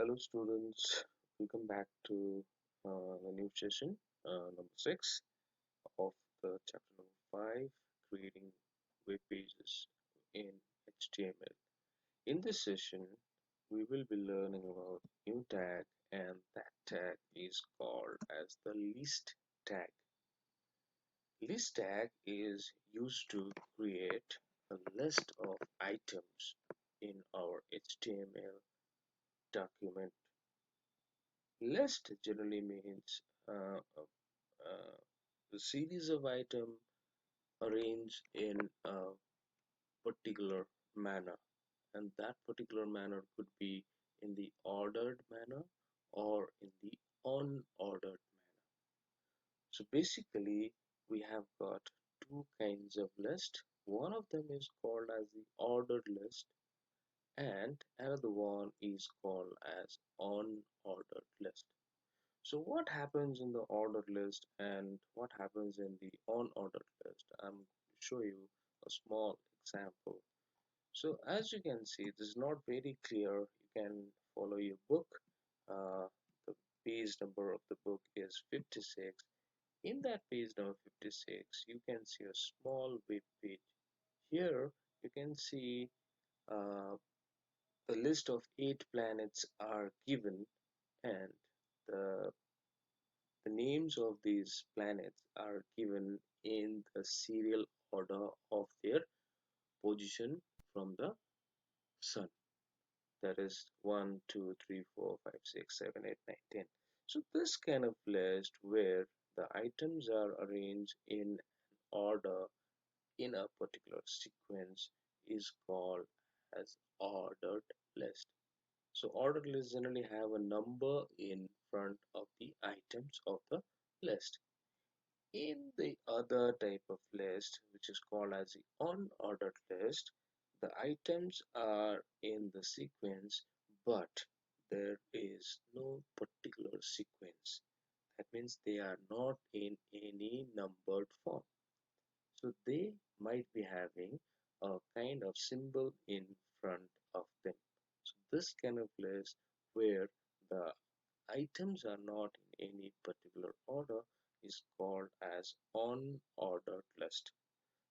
Hello students, welcome back to the new session number 6 of the chapter number 5, creating web pages in HTML. In this session we will be learning about new tag, and that tag is called as the list tag. List tag is used to create a list of items in our HTML document. List generally means a series of items arranged in a particular manner, and that particular manner could be in the ordered manner or in the unordered manner. So basically we have got two kinds of list. One of them is called as the ordered list, and another one is called as unordered list. So what happens in the ordered list and what happens in the unordered list? I'm going to show you a small example. So as you can see, this is not very clear. You can follow your book. Uh, the page number of the book is 56. In that page number 56, you can see a small web page. Here you can see uh, the list of 8 planets are given, and the The names of these planets are given in the serial order of their position from the Sun. That is 1, 2, 3, 4, 5, 6, 7, 8, 9, 10. So this kind of list where the items are arranged in an order in a particular sequence is called as ordered list. So ordered lists generally have a number in front of the items of the list. In the other type of list, which is called as the unordered list, the items are in the sequence, but there is no particular sequence. That means they are not in any numbered form. So they might be having a kind of symbol in front of them. So this kind of list where the items are not in any particular order is called as unordered list.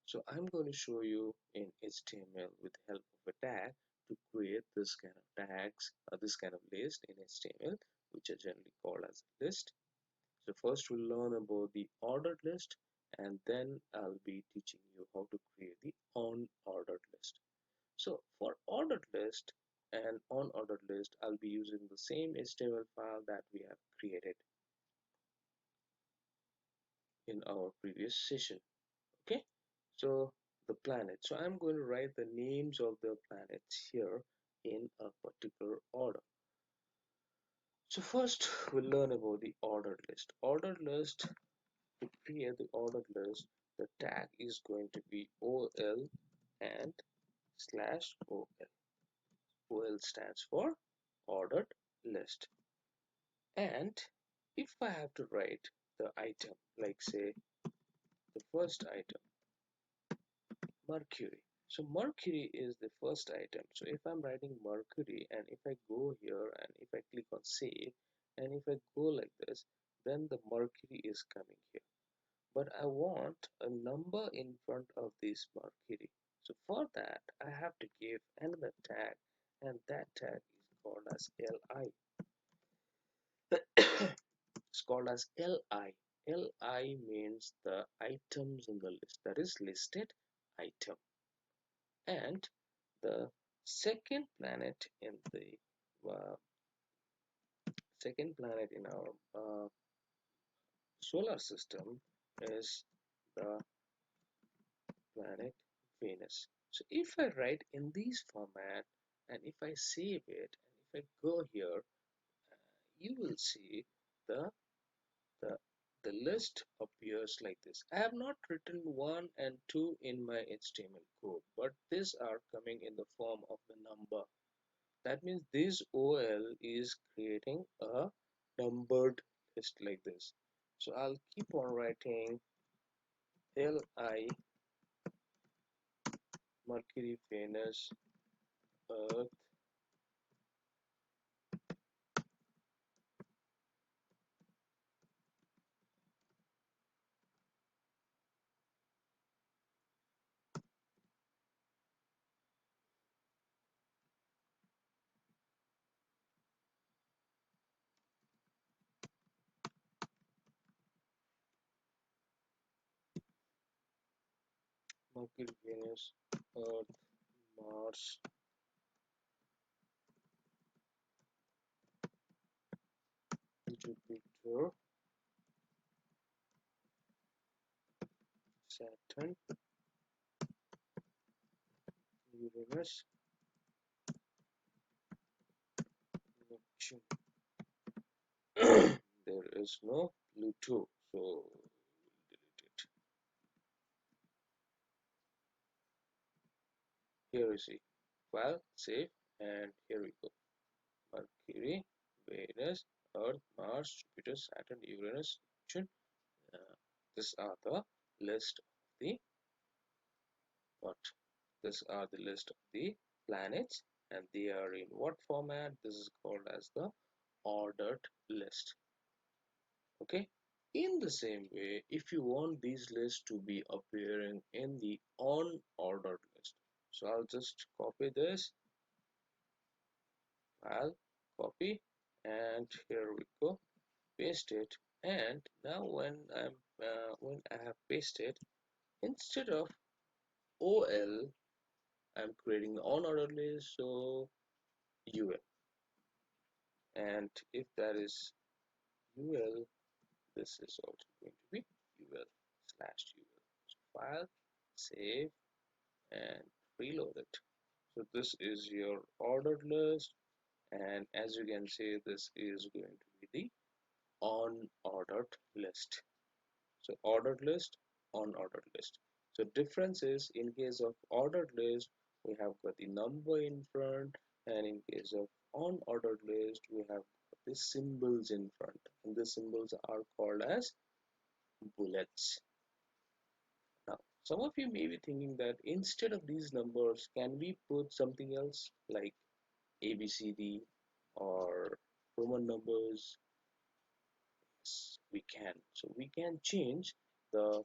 So I'm going to show you in HTML with the help of a tag to create this kind of tags or this kind of list in HTML, which are generally called as a list. So first we'll learn about the ordered list, and then I'll be teaching you how to create the unordered list. So for ordered list and unordered list, I'll be using the same HTML file that we have created in our previous session. Okay, so the planet. So I'm going to write the names of the planets here in a particular order. So first we'll learn about the ordered list. Ordered list, to create the ordered list, the tag is going to be OL and /OL. OL stands for ordered list. And if I have to write the item, like say the first item, Mercury. So Mercury is the first item. So if I'm writing Mercury and if I go here and if I click on save and if I go like this, then the Mercury is coming here. But I want a number in front of this Mercury. So for that, I have to give another tag, and that tag is called as LI. It's called as LI. LI means the items in the list, that is listed item. And the second planet in the uh, second planet in our solar system is the planet Venus. So if I write in this format and if I save it and if I go here, you will see the the the list appears like this. I have not written 1 and 2 in my HTML code, but these are coming in the form of the number. That means this OL is creating a numbered list like this. So I'll keep on writing LI, Mercury, Venus, Earth, Mercury, Venus, Earth, Mars, Jupiter, Saturn, Uranus, Neptune. There is no Pluto, so we'll delete it. Here you see. File, save, and here we go. Mercury, Venus, Earth, Mars, Jupiter, Saturn, Uranus, Neptune. Uh, these are the list of the what? These are the list of the planets, and they are in what format? This is called as the ordered list. Okay. In the same way, if you want these lists to be appearing in the unordered list, so I'll just copy this file, copy, and here we go, paste it. And now when I have pasted, instead of OL, I'm creating the unordered list, so UL. And if that is UL, this is also going to be UL slash UL. So file, save, and reload it. So this is your ordered list, and as you can see, this is going to be the unordered list. So ordered list, unordered list. So difference is, in case of ordered list, we have got the number in front, and in case of unordered list, we have got the symbols in front, and the symbols are called as bullets. Now, some of you may be thinking that instead of these numbers, can we put something else like ABCD or Roman numbers? Yes, we can. So we can change the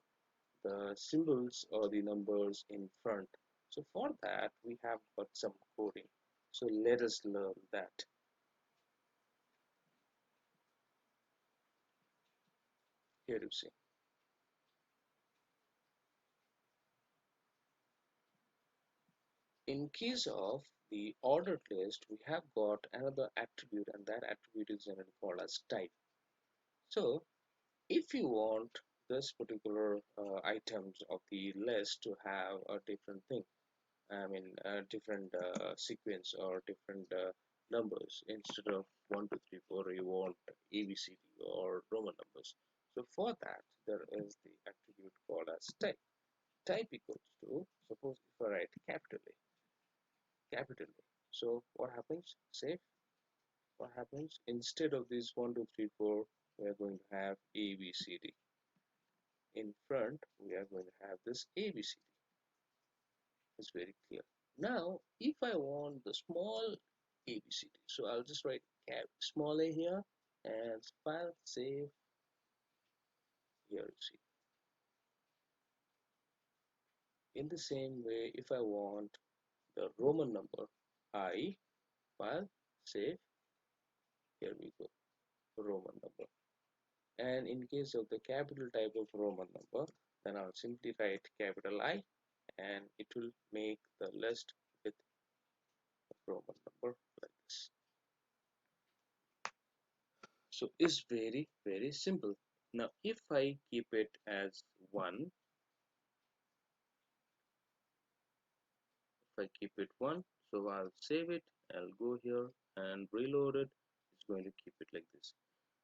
symbols or the numbers in front. So for that, we have got some coding. So let us learn that. Here you see. In case of the ordered list, we have got another attribute, and that attribute is generally called as type. So if you want this particular items of the list to have a different thing, I mean different sequence or different numbers, instead of 1 2 3 4, you want ABCD or Roman numbers. So for that, there is the attribute called as type. Type equals to, suppose if I write capital A. So what happens? Say what happens, instead of this 1 2 3 4, we are going to have ABCD. In front, we are going to have this ABCD. It's very clear. Now, if I want the small ABCD, so I'll just write small a here and file, save. Here you see. In the same way, if I want the Roman number I, file, save. Here we go, Roman number. And in case of the capital type of Roman number, then I'll simply write capital I, and it will make the list with Roman number like this. So it's very simple. Now if I keep it as 1, if I keep it 1, so I'll save it, I'll go here and reload it. It's going to keep it like this.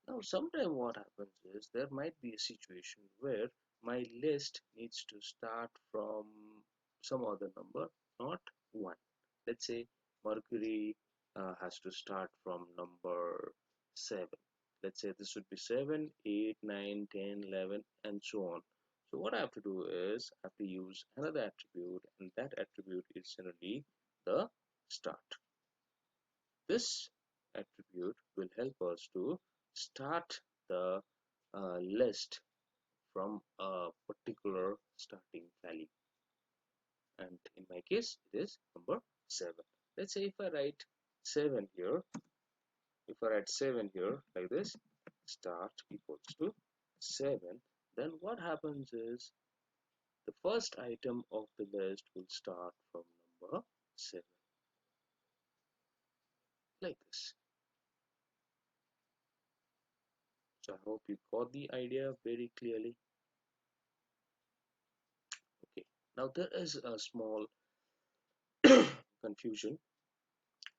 Now sometime what happens is, there might be a situation where my list needs to start from some other number, not 1. Let's say Mercury has to start from number 7. Let's say this would be 7, 8, 9, 10, 11, and so on. So what I have to do is I have to use another attribute, and that attribute is generally the start. This attribute will help us to start the list from a particular starting value, and in my case it is number 7. Let's say if I write 7 here, if I write 7 here like this, start equals to 7, then what happens is The first item of the list will start from number 7, like this. So I hope you got the idea very clearly. Okay, now there is a small confusion.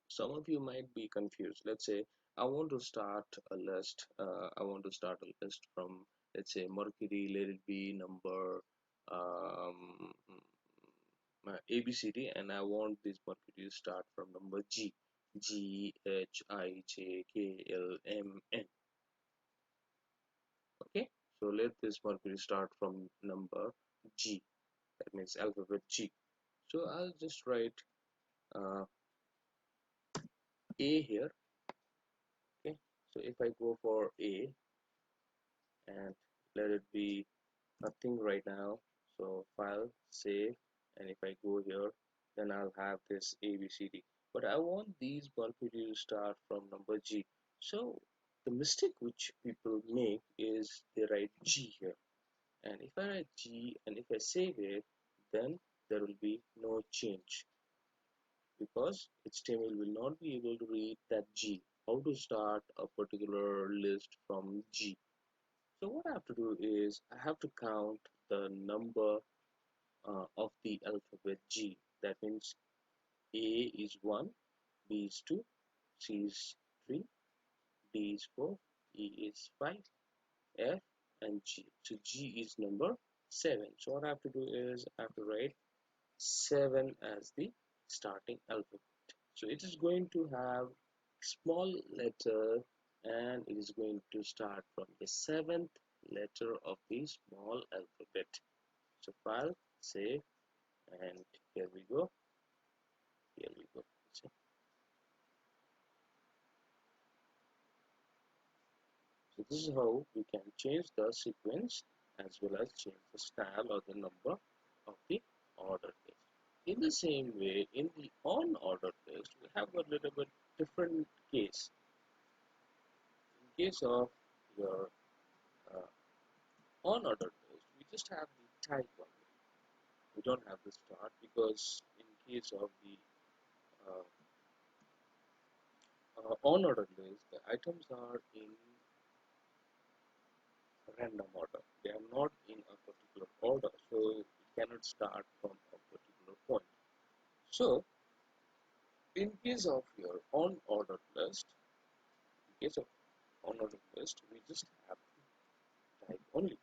Some of you might be confused. Let's say I want to start a list. I want to start a list from, let's say, Mercury, let it be number ABCD, and I want this Mercury to start from number G. G, H, I, J, K, L, M, N. Okay, so let this Mercury start from number G. That means alphabet G. So I'll just write uh, A here. Okay, so if I go for A and let it be nothing right now, so file, save, and if I go here, then I'll have this ABCD, but I want these Mercury to start from number G. So the mistake which people make is they write G here, and if I write G and if I save it, then there will be no change, because HTML will not be able to read that G, how to start a particular list from G. So what I have to do is I have to count the number of the alphabet G. That means A is 1, B is 2, C is 3, D is 4, E is 5, F, and G. So G is number 7. So what I have to do is I have to write 7 as the starting alphabet. So it is going to have small letter, and it is going to start from the 7th letter of the small alphabet. So file, save, and here we go. Here we go. So this is how we can change the sequence as well as change the style or the number of the ordered list. In the same way, in the unordered list, we have a little bit different case. In case of your unordered list, we just have the type only. We don't have the start, because in case of the unordered list, the items are in random order. They are not in a particular order, so it cannot start from a particular point. So in case of your unordered list, in case of unordered list, we just have type only,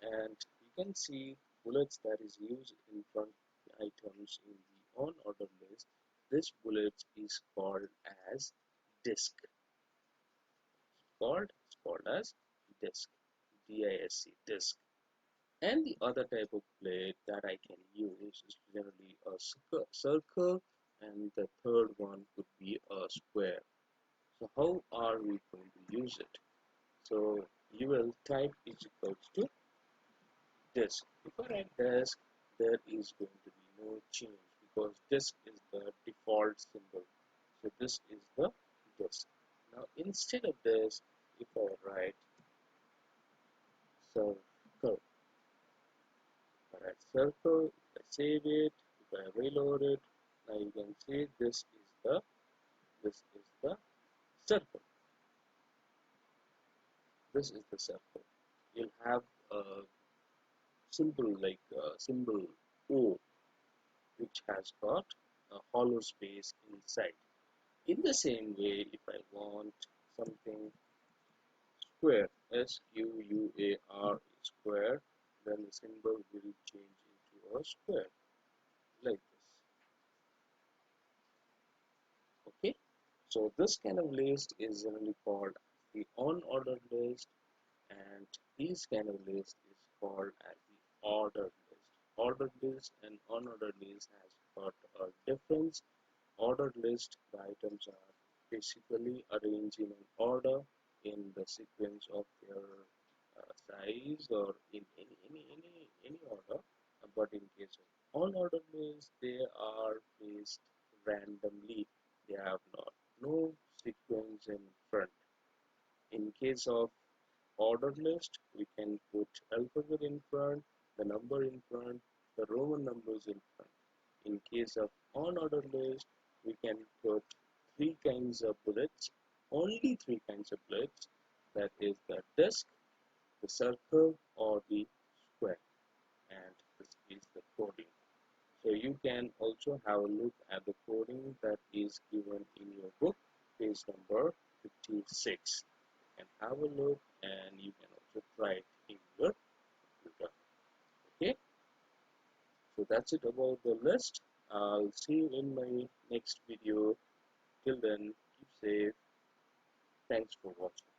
and you can see bullets that is used in front of the items in the unordered list. This bullet is called as disk. It's called as disk, D-I-S-C, disk. And the other type of blade that I can use is generally a circle, and the third one could be a square. So how are we going to use it? So you will type is equals to disk. If I write disk, there is going to be no change, because disk is the default symbol. So this is the disk. Now instead of this, if I write circle, circle, if I save it, if I reload it, now you can see this is the circle. This is the circle. You'll have a symbol like symbol O, which has got a hollow space inside. In the same way, if I want something square, S-Q-U-A-R, square, then the symbol will change into a square, like this. Okay, so this kind of list is generally called the unordered list, and this kind of list is called as the ordered list. Ordered list and unordered list has got a difference. Ordered list, the items are basically arranged in an order in the sequence of their size, or in any order. But in case of unordered list, they are placed randomly. They have no sequence in front. In case of ordered list, we can put alphabet in front, the number in front, the Roman numbers in front. In case of unordered list, we can put three kinds of bullets, only three kinds of bullets, that is the disk, the circle, or the square, and this is the coding. So you can also have a look at the coding that is given in your book, page number 56. You can have a look and you can also try it in your computer. Okay, so that's it about the list. I'll see you in my next video. Till then, keep safe. Thanks for watching.